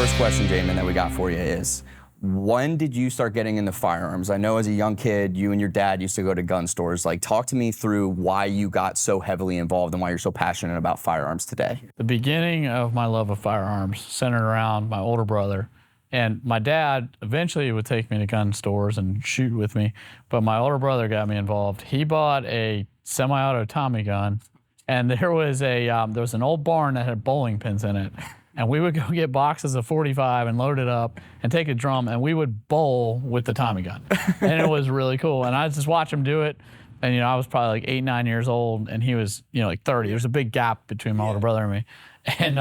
first question, Jamin, that we got for you is, when did you start getting into firearms? I know as a young kid, you and your dad used to go to gun stores. Like, talk to me through why you got so heavily involved and why you're so passionate about firearms today. The beginning of my love of firearms centered around my older brother. And my dad eventually would take me to gun stores and shoot with me, but my older brother got me involved. He bought a semi-auto Tommy gun, and there was an old barn that had bowling pins in it. And we would go get boxes of 45 and load it up and take a drum, and we would bowl with the Tommy gun. And it was really cool. And I just watched him do it. And, I was probably like 8, 9 years old, and he was, like 30. There's a big gap between my older brother and me. And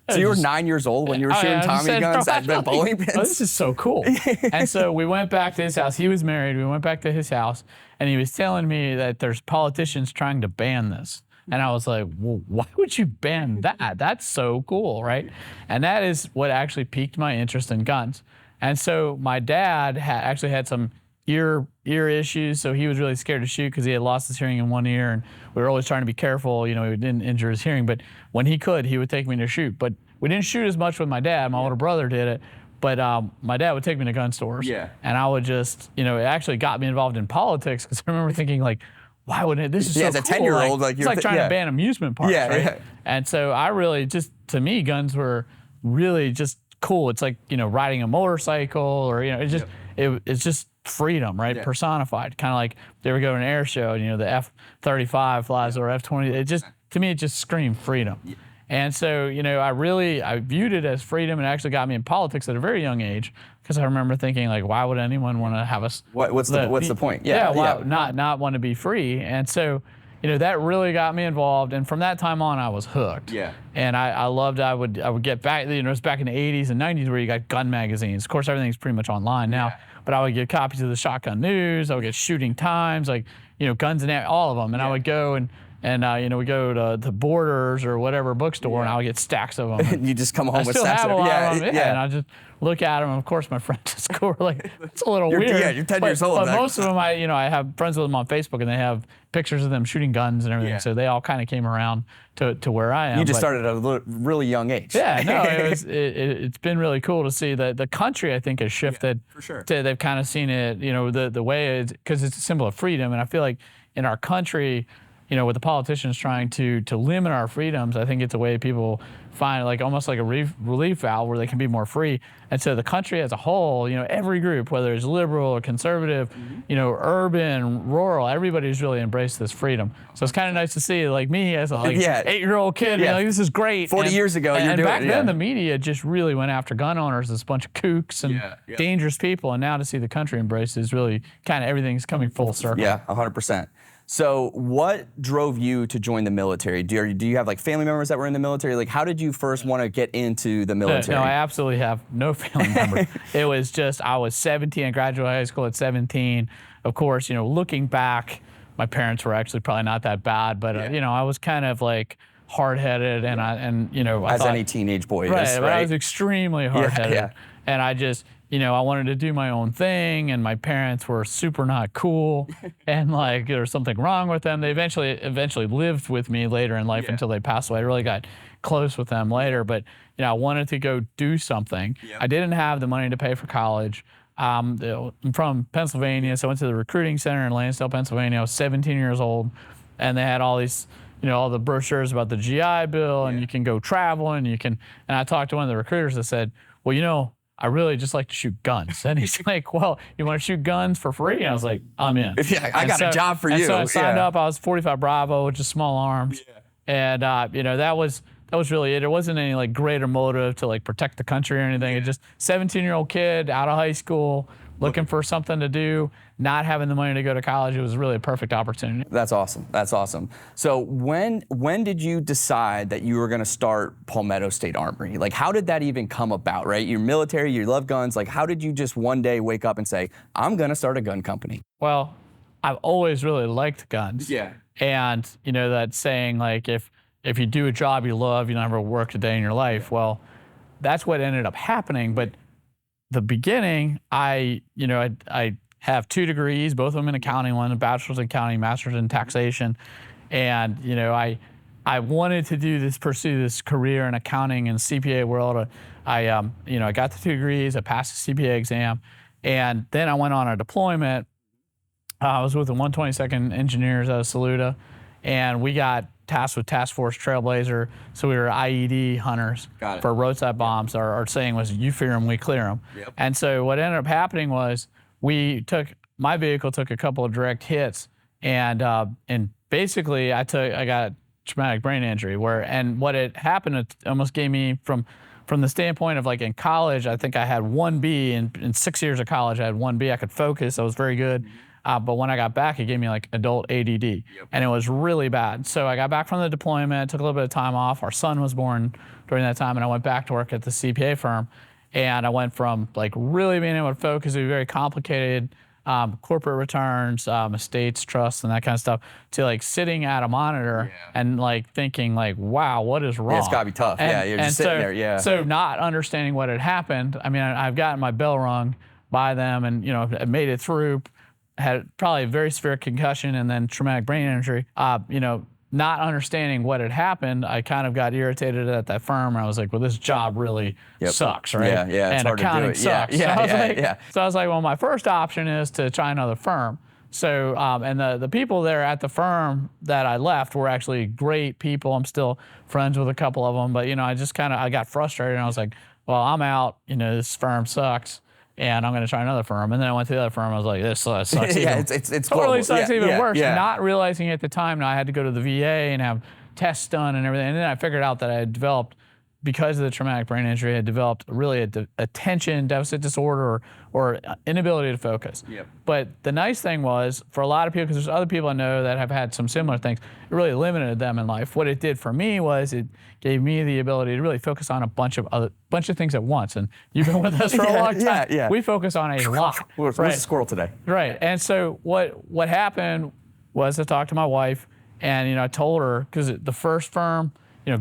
so you were 9 years old when you were shooting Tommy guns at the bowling pins? Oh, this is so cool. And so we went back to his house. He was married. We went back to his house, and he was telling me that there's politicians trying to ban this. And I was like, well, why would you ban that? That's so cool, right? And that is what actually piqued my interest in guns. And so my dad actually had some ear issues, so he was really scared to shoot because he had lost his hearing in one ear, and we were always trying to be careful, he didn't injure his hearing. But when he could, he would take me to shoot. But we didn't shoot as much with my dad. My older brother did it. But my dad would take me to gun stores. Yeah. And I would just, it actually got me involved in politics, because I remember thinking, like, why would it? This is so as a cool. 10-year-old, it's like trying to ban amusement parks, right? Yeah. And so I really to me, guns were really just cool. It's like, riding a motorcycle, or, it's just freedom, right? Yeah. Personified. Kind of like they would go to an air show, and, the F-35 flies or F-20. To me, it just screamed freedom. Yeah. And so, I viewed it as freedom, and it actually got me in politics at a very young age, because I remember thinking, like, why would anyone want to have us? What's the point? Why not want to be free? And so, that really got me involved. And from that time on, I was hooked. Yeah. And I loved. I would get back. It was back in the 80s and 90s where you got gun magazines. Of course, everything's pretty much online now. Yeah. But I would get copies of the Shotgun News. I would get Shooting Times, like Guns and all of them. And I would go and we go to Borders or whatever bookstore, and I would get stacks of them. You just come home with stacks of them. Yeah. And I just look at them. And of course, my friends at school were like, it's a little weird. Yeah, you're 10 years old. But most of them, I have friends with them on Facebook, and they have pictures of them shooting guns and everything. Yeah. So they all kind of came around to where I am. You just started at a really young age. Yeah, no, it's been really cool to see that the country, I think, has shifted. Yeah, for sure. They've kind of seen it, the way because it's a symbol of freedom. And I feel like in our country, with the politicians trying to limit our freedoms, I think it's a way people find almost like a relief valve where they can be more free. And so the country as a whole, every group, whether it's liberal or conservative, urban, rural, everybody's really embraced this freedom. So it's kind of nice to see, like me as a 8-year-old kid, this is great. 40 years ago, you're doing it. And back then, the media just really went after gun owners as a bunch of kooks and dangerous people. And now to see the country embrace is really kind of everything's coming full circle. Yeah, 100%. So what drove you to join the military? Do you have family members that were in the military? Like, how did you first want to get into the military? No, I absolutely have no family members. It was just, I was 17, I graduated high school at 17. Of course, looking back, my parents were actually probably not that bad, but I was kind of hard-headed, and I thought, any teenage boy is, right? But I was extremely hard-headed, and I just, I wanted to do my own thing, and my parents were super not cool, and there was something wrong with them. They eventually lived with me later in life until they passed away. I really got close with them later, but I wanted to go do something. I didn't have the money to pay for college. I'm from Pennsylvania, so I went to the recruiting center in Lansdale, Pennsylvania. I was 17 years old, and they had all these, all the brochures about the GI Bill, and you can go travel, and and I talked to one of the recruiters that said, well, I really just like to shoot guns. And he's like, well, you want to shoot guns for free? And I was like, I'm in. Yeah, I got a job for you. So I signed up. I was 45 Bravo, which is small arms. Yeah. And, that was really it. There wasn't any greater motive to protect the country or anything. It's just 17-year-old kid out of high school, looking for something to do, not having the money to go to college. It was really a perfect opportunity. That's awesome. That's awesome. So when did you decide that you were going to start Palmetto State Armory? How did that even come about, right? You're military, you love guns. How did you just one day wake up and say, I'm going to start a gun company? Well, I've always really liked guns. Yeah. And, that saying, if you do a job you love, you never work a day in your life. Well, that's what ended up happening. But the beginning, I have 2 degrees, both of them in accounting, one a bachelor's in accounting, master's in taxation. And, I I wanted to pursue this career in accounting and CPA world. I got the 2 degrees, I passed the CPA exam, and then I went on a deployment. I was with the 122nd Engineers out of Saluda, and we got tasked with Task Force Trailblazer. So we were IED hunters for roadside bombs. Our saying was, you fear them, we clear them. Yep. And so what ended up happening was my vehicle took a couple of direct hits, and basically I got traumatic brain injury and what had happened, it almost gave me from the standpoint of like in college, I think I had 1B in 6 years of college, I had 1B, I could focus, I was very good. But when I got back, it gave me like adult ADD, and it was really bad. So I got back from the deployment, took a little bit of time off. Our son was born during that time, and I went back to work at the CPA firm. And I went from like really being able to focus, it was very complicated, corporate returns, estates, trusts, and that kind of stuff, to like sitting at a monitor and like thinking like, wow, what is wrong? Yeah, it's gotta be tough. You're just sitting there. So not understanding what had happened. I mean, I've gotten my bell rung by them, and I made it through. Had probably a very severe concussion and then traumatic brain injury. Not understanding what had happened, I kind of got irritated at that firm. And I was like, well, this job really sucks, right? Yeah, it's and hard accounting to do it. sucks. So I was like, well, my first option is to try another firm. So, and the people there at the firm that I left were actually great people. I'm still friends with a couple of them, but I got frustrated, and I was like, well, I'm out. This firm sucks, and I'm going to try another firm. And then I went to the other firm. I was like, this sucks. It's totally sucks even worse. Yeah. Not realizing at the time that I had to go to the VA and have tests done and everything. And then I figured out that I had developed, because of the traumatic brain injury, I had developed really attention deficit disorder or inability to focus. Yep. But the nice thing was, for a lot of people, because there's other people I know that have had some similar things, it really limited them in life. What it did for me was it gave me the ability to really focus on a bunch of things at once. And you've been with us for a long time. We focus on a lot. Where's the squirrel today? Right. And so what happened was, I talked to my wife, and I told her, because the first firm,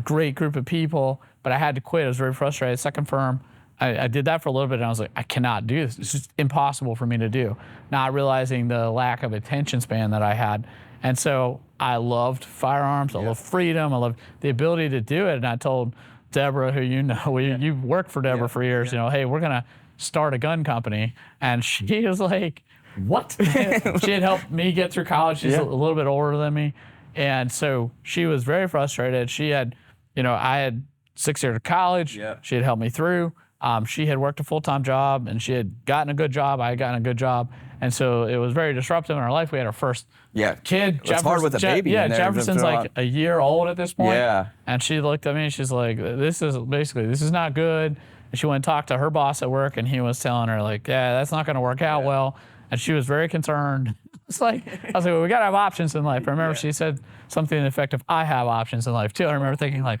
great group of people, but I had to quit. I was very frustrated. Second firm, I did that for a little bit, and I was like, I cannot do this. It's just impossible for me to do, not realizing the lack of attention span that I had. And so I loved firearms. I loved freedom. I loved the ability to do it. And I told Deborah, who you worked for Deborah for years, hey, we're going to start a gun company. And she was like, what? She had helped me get through college. She's a little bit older than me. And so she was very frustrated. She had, I had 6 years of college. She had helped me through. She had worked a full-time job, and she had gotten a good job. I had gotten a good job. And so it was very disruptive in our life. We had our first kid. It's hard with a baby. Jefferson's like a year old at this point. And she looked at me, and she's like, this is not good. And she went and talked to her boss at work, and he was telling her, like, that's not going to work out well. And she was very concerned. I was like, well, we got to have options in life. I remember she said something to the effect of, I have options in life too. I remember thinking, like,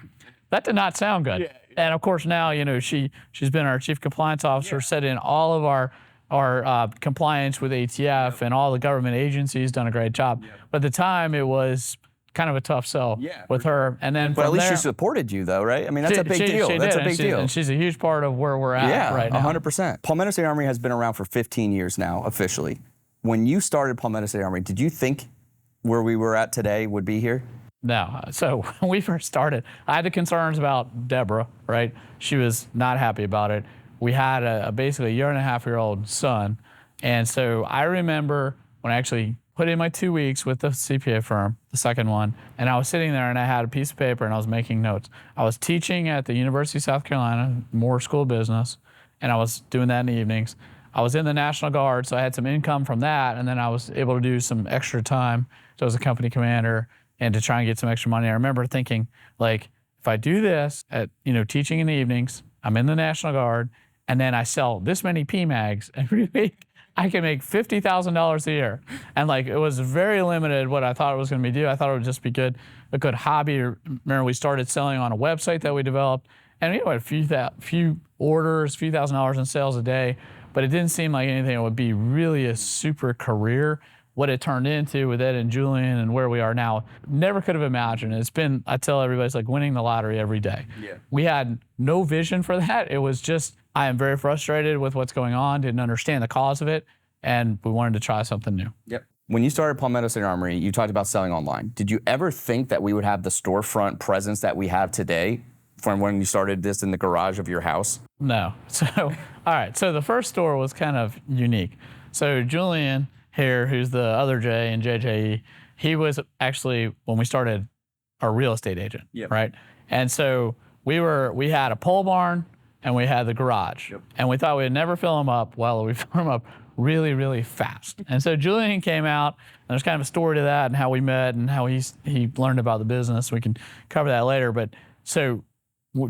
that did not sound good. And of course now, she's been our chief compliance officer, set in all of our compliance with ATF and all the government agencies, done a great job. But at the time, it was kind of a tough sell with her. And then, but at least she supported you, though, right? I mean, that's a big deal. That's a big deal. And she's a huge part of where we're at right now. 100%. Palmetto State Armory has been around for 15 years now, officially. When you started Palmetto State Armory, did you think where we were at today would be here? No. So when we first started, I had the concerns about Deborah, right? She was not happy about it. We had a basically 1.5-year-old son. And so I remember when I actually put in my 2 weeks with the CPA firm, the second one, and I was sitting there and I had a piece of paper and I was making notes. I was teaching at the University of South Carolina, Moore School of Business, and I was doing that in the evenings. I was in the National Guard, so I had some income from that, and then I was able to do some extra time. So I was a company commander, and to try and get some extra money. I remember thinking, like, if I do this at, teaching in the evenings, I'm in the National Guard, and then I sell this many PMags every week, I can make $50,000 a year. And like, it was very limited what I thought it was going to be. I thought it would just be a good hobby. Remember, we started selling on a website that we developed, and we had a few orders, a few $1,000s in sales a day, but it didn't seem like anything that would be really a super career. What it turned into with Ed and Julian and where we are now, never could have imagined. It's been, I tell everybody, it's like winning the lottery every day. We had no vision for that. It was just, I am very frustrated with what's going on, didn't understand the cause of it, and we wanted to try something new. When you started Palmetto State Armory, you talked about selling online. Did you ever think that we would have the storefront presence that we have today from when you started this in the garage of your house? No. So, all right. So the first store was kind of unique. So Julian here, who's the other J in JJE, he was actually, when we started, a real estate agent, right? And so we had a pole barn and we had the garage. And we thought we'd never fill them up. Well, we filled them up really, really fast. And so Julian came out, and there's kind of a story to that and how we met and how he learned about the business. We can cover that later. But so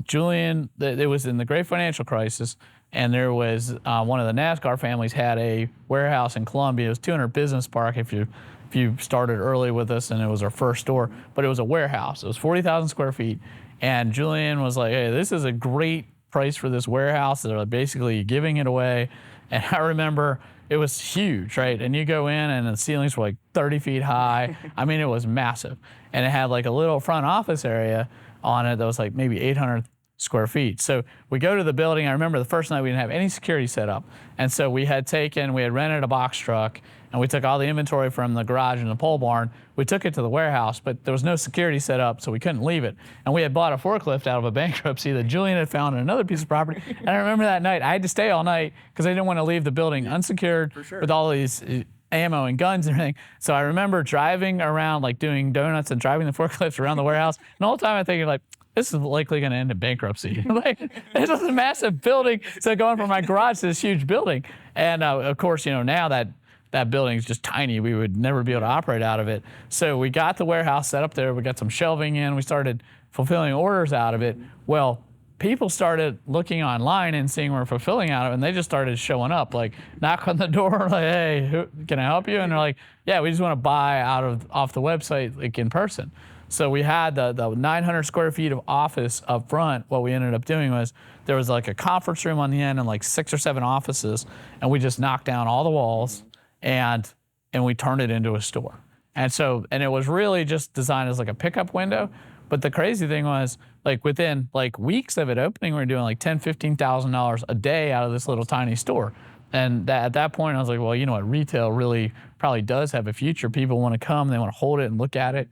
Julian, it was in the great financial crisis, and there was one of the NASCAR families had a warehouse in Columbia. It was 200 Business Park if you started early with us, and it was our first store, but it was a warehouse. It was 40,000 square feet. And Julian was like, hey, this is a great price for this warehouse. They're basically giving it away. And I remember it was huge, right? And you go in and the ceilings were like 30 feet high. I mean, it was massive. And it had like a little front office area on it that was like maybe 800 square feet. So we go to the building. I remember the first night we didn't have any security set up. And so we had rented a box truck, and we took all the inventory from the garage and the pole barn. We took it to the warehouse, but there was no security set up, so we couldn't leave it. And we had bought a forklift out of a bankruptcy that Julian had found in another piece of property. And I remember that night, I had to stay all night because I didn't want to leave the building unsecured with all these ammo and guns and everything. So I remember driving around, like doing donuts and driving the forklift around the warehouse. And the whole time I'm thinking, like, this is likely going to end in bankruptcy. Like, this is a massive building. So going from my garage to this huge building. And of course, now that building is just tiny. We would never be able to operate out of it. So we got the warehouse set up there. We got some shelving in. We started fulfilling orders out of it. Well, people started looking online and seeing we're fulfilling out of it, and they just started showing up, like knock on the door, like, hey, can I help you? And they're like, yeah, we just want to buy off the website, like in person. So we had the 900 square feet of office up front. What we ended up doing was there was like a conference room on the end and like 6 or 7 offices, and we just knocked down all the walls and we turned it into a store. And it was really just designed as like a pickup window. But the crazy thing was, like within like weeks of it opening, we were doing like $10,000-$15,000 a day out of this little tiny store. And at that point, I was like, well, you know what, retail really probably does have a future. People want to come, they want to hold it and look at it.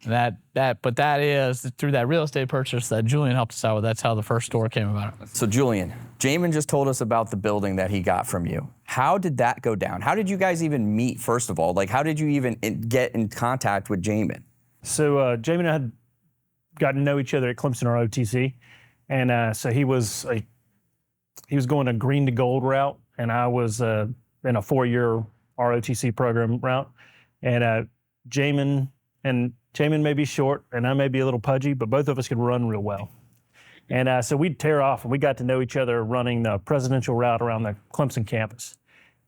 But that is through that real estate purchase that Julian helped us out with. That's how the first store came about. So Julian, Jamin just told us about the building that he got from you. How did that go down? How did you guys even meet, first of all? Like, how did you even get in contact with Jamin? So Jamin and I had gotten to know each other at Clemson ROTC, and so he was going a green to gold route, and I was in a 4-year ROTC program route, and Jamin may be short and I may be a little pudgy, but both of us could run real well. And so we'd tear off, and we got to know each other running the presidential route around the Clemson campus.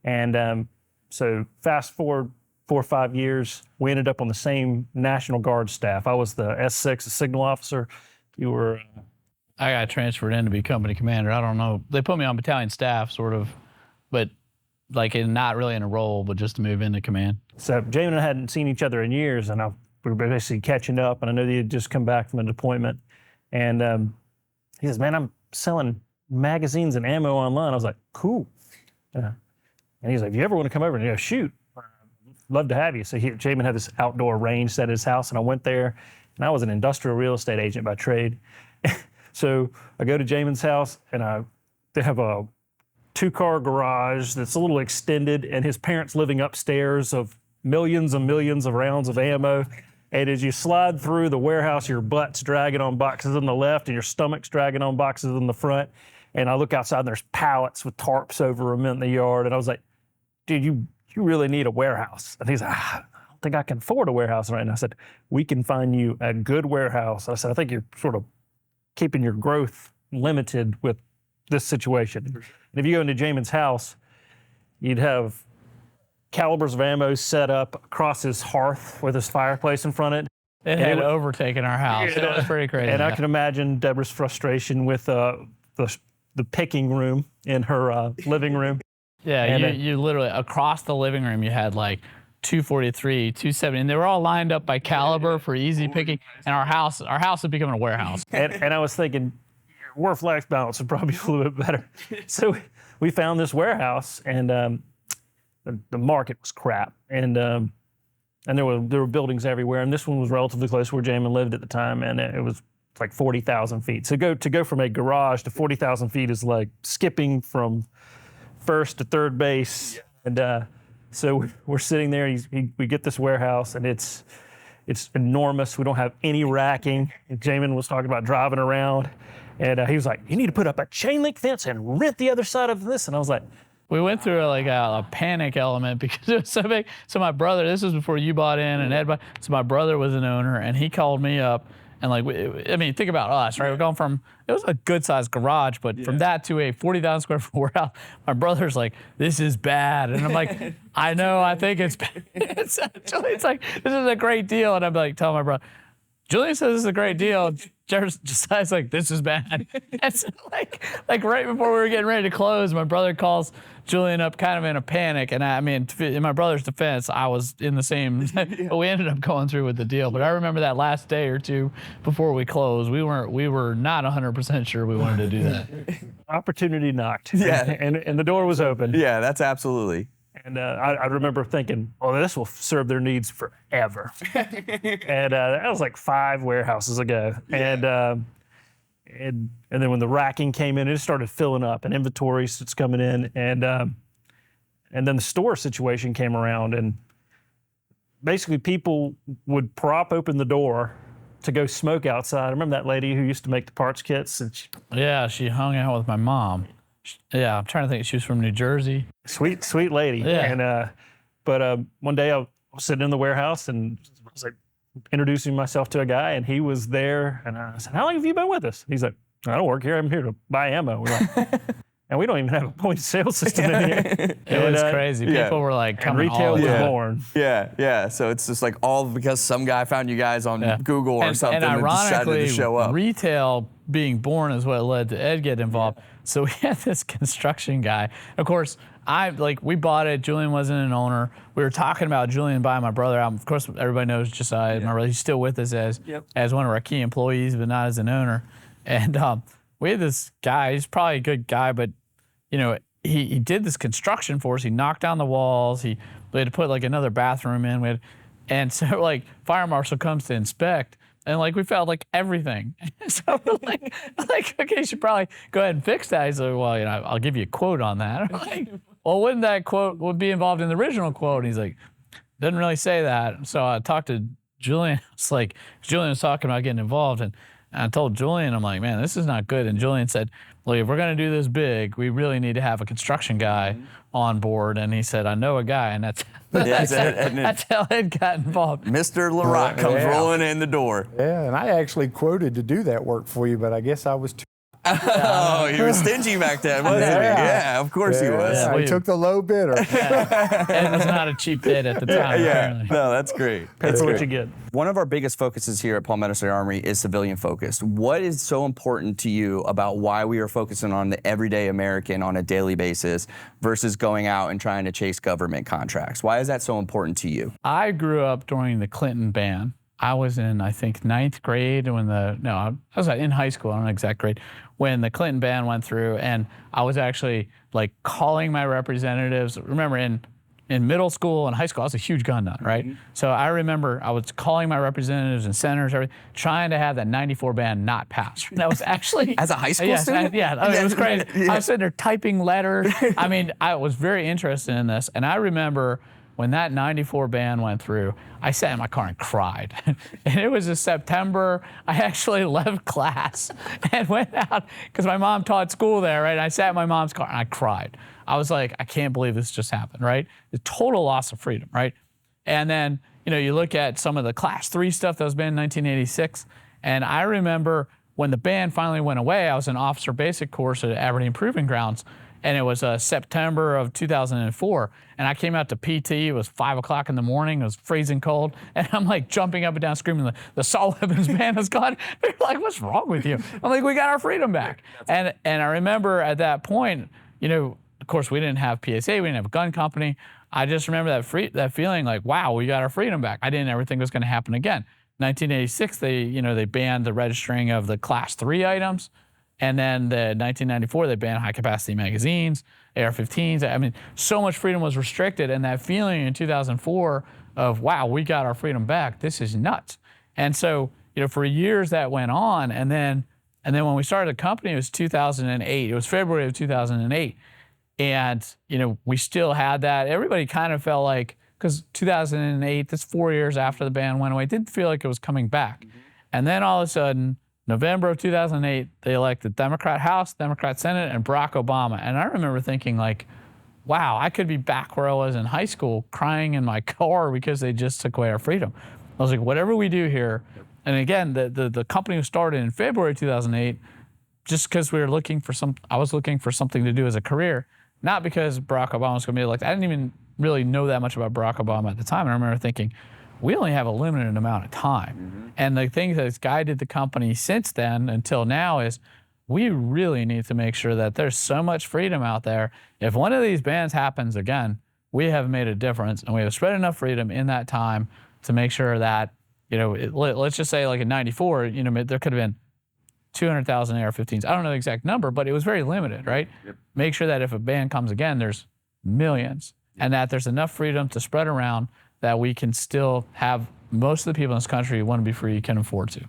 And so fast forward 4 or 5 years, we ended up on the same National Guard staff. I was the S6, a signal officer. You were... I got transferred in to be company commander. I don't know. They put me on battalion staff, sort of, but like not really in a role, but just to move into command. So Jamin and I hadn't seen each other in years, and we were basically catching up, and I know that he had just come back from a deployment. And he says, man, I'm selling magazines and ammo online. I was like, cool. And he's like, if you ever want to come over and shoot, love to have you. So Jamin had this outdoor range set at his house, and I went there, and I was an industrial real estate agent by trade. So I go to Jamin's house, and they have a 2-car garage that's a little extended, and his parents living upstairs of millions and millions of rounds of ammo. And as you slide through the warehouse, your butt's dragging on boxes on the left and your stomach's dragging on boxes in the front. And I look outside and there's pallets with tarps over them in the yard. And I was like, dude, you really need a warehouse. And he's like, I don't think I can afford a warehouse right now. I said, we can find you a good warehouse. I said, I think you're sort of keeping your growth limited with this situation. And if you go into Jamin's house, you'd have calibers of ammo set up across his hearth with his fireplace in front of it. It had overtaken our house. It was pretty crazy. And I can imagine Deborah's frustration with the picking room in her living room. Yeah, you literally, across the living room, you had like 243, 270, and they were all lined up by caliber for easy picking. And our house is becoming a warehouse. And I was thinking, work-life balance would probably be a little bit better. So we found this warehouse, and the market was crap, and there were buildings everywhere, and this one was relatively close where Jamin lived at the time, and it was like 40,000 feet. So to go from a garage to 40,000 feet is like skipping from first to third base. And so we're sitting there. We get this warehouse, and it's enormous. We don't have any racking. And Jamin was talking about driving around, and he was like, "You need to put up a chain link fence and rent the other side of this." And I was like, we went through like a panic element because it was so big. So my brother, this was before you bought in and Ed bought, so my brother was an owner, and he called me up. And like, I mean, think about us, right? We're going from, it was a good sized garage, but from that to a 40,000 square foot warehouse, my brother's like, "This is bad." And I'm like, "I know, I think it's bad." It's like, "This is a great deal." And I'm like, telling my brother, "Julian says this is a great deal." Josiah's like, "This is bad." And so like right before we were getting ready to close, my brother calls Julian up kind of in a panic. And I mean, in my brother's defense, I was in the same, but we ended up going through with the deal. But I remember that last day or two before we closed, we were not 100% sure we wanted to do that. Opportunity knocked. Yeah. And the door was open. Yeah, that's absolutely. And I remember thinking, "Oh, this will serve their needs forever." And that was like 5 warehouses ago. Yeah. And then when the racking came in, it started filling up, and inventory starts coming in, and then the store situation came around, and basically people would prop open the door to go smoke outside. I remember that lady who used to make the parts kits, and she hung out with my mom. Yeah, I'm trying to think. She was from New Jersey. Sweet lady. Yeah. And but one day I was sitting in the warehouse, and I was like introducing myself to a guy, and he was there, and I said, "How long have you been with us?" He's like, "I don't work here. I'm here to buy ammo." We're like, and we don't even have a point of sale system in here. It was crazy. People were like coming retail all was over. born. Yeah. So it's just like all because some guy found you guys on Google or something and and decided to show up. Retail being born is what led to Ed getting involved. So we had this construction guy. Of course, we bought it. Julian wasn't an owner. We were talking about Julian buying my brother out. Of course, everybody knows Josiah, my brother. He's still with us as one of our key employees, but not as an owner. And we had this guy. He's probably a good guy, but he did this construction for us. He knocked down the walls. We had to put like another bathroom in. And so like fire marshal comes to inspect. And like we found like everything. So we're like, okay, you should probably go ahead and fix that. He's like, "Well, I'll give you a quote on that." I'm like, "Well, wouldn't that quote would be involved in the original quote?" And he's like, "Doesn't really say that." So I talked to Julian. It's like Julian was talking about getting involved, and I told Julian, I'm like, "Man, this is not good." And Julian said, "Look, if we're going to do this big, we really need to have a construction guy on board." And he said, "I know a guy," and that's how Ed got involved. Mr. LaRock comes rolling in the door. Yeah, and I actually quoted to do that work for you, but I guess I was too. Oh, he was stingy back then, wasn't he? Yeah, of course he was. I took the low bidder. Ed was not a cheap bid at the time. Apparently. No, that's great. That's what you get. One of our biggest focuses here at Palmetto State Armory is civilian focused. What is so important to you about why we are focusing on the everyday American on a daily basis versus going out and trying to chase government contracts? Why is that so important to you? I grew up during the Clinton ban. I was in, I think, 9th grade when I was in high school, I don't know exact grade, when the Clinton ban went through, and I was actually like calling my representatives. Remember in middle school and high school, I was a huge gun nut, right? Mm-hmm. So I remember I was calling my representatives and senators, everything, trying to have that 94 ban not pass. That was actually as a high school student? It was crazy. I was sitting there typing letters. I mean, I was very interested in this, and I remember when that 94 ban went through, I sat in my car and cried. And it was in September. I actually left class and went out because my mom taught school there, right? And I sat in my mom's car and I cried. I was like, I can't believe this just happened, right? The total loss of freedom, right? And then, you look at some of the Class 3 stuff that was banned in 1986. And I remember when the ban finally went away, I was in officer basic course at Aberdeen Proving Grounds. And it was September of 2004. And I came out to PT. It was 5 o'clock in the morning. It was freezing cold. And I'm like jumping up and down screaming, the assault weapons ban is gone. They're like, "What's wrong with you?" I'm like, "We got our freedom back." And I remember at that point, of course, we didn't have PSA. We didn't have a gun company. I just remember that feeling like, wow, we got our freedom back. I didn't ever think it was going to happen again. 1986, they banned the registering of the Class 3 items. And then the 1994, they banned high-capacity magazines, AR-15s. I mean, so much freedom was restricted, and that feeling in 2004 of, wow, we got our freedom back. This is nuts. And so, for years that went on, and then when we started the company, it was 2008. It was February of 2008, and we still had that. Everybody kind of felt like, because 2008, that's 4 years after the ban went away, it didn't feel like it was coming back. And then all of a sudden, November of 2008, they elected Democrat House, Democrat Senate, and Barack Obama. And I remember thinking, like, wow, I could be back where I was in high school crying in my car because they just took away our freedom. I was like, whatever we do here, and again, the company was started in February 2008, just because I was looking for something to do as a career, not because Barack Obama was going to be elected. I didn't even really know that much about Barack Obama at the time. And I remember thinking, we only have a limited amount of time. And the thing that's guided the company since then until now is we really need to make sure that there's so much freedom out there. If one of these bans happens again, we have made a difference, and we have spread enough freedom in that time to make sure that, let's just say like in 94, there could have been 200,000 AR-15s. I don't know the exact number, but it was very limited, right? Make sure that if a ban comes again, there's millions, and that there's enough freedom to spread around that we can still have most of the people in this country who want to be free can afford to.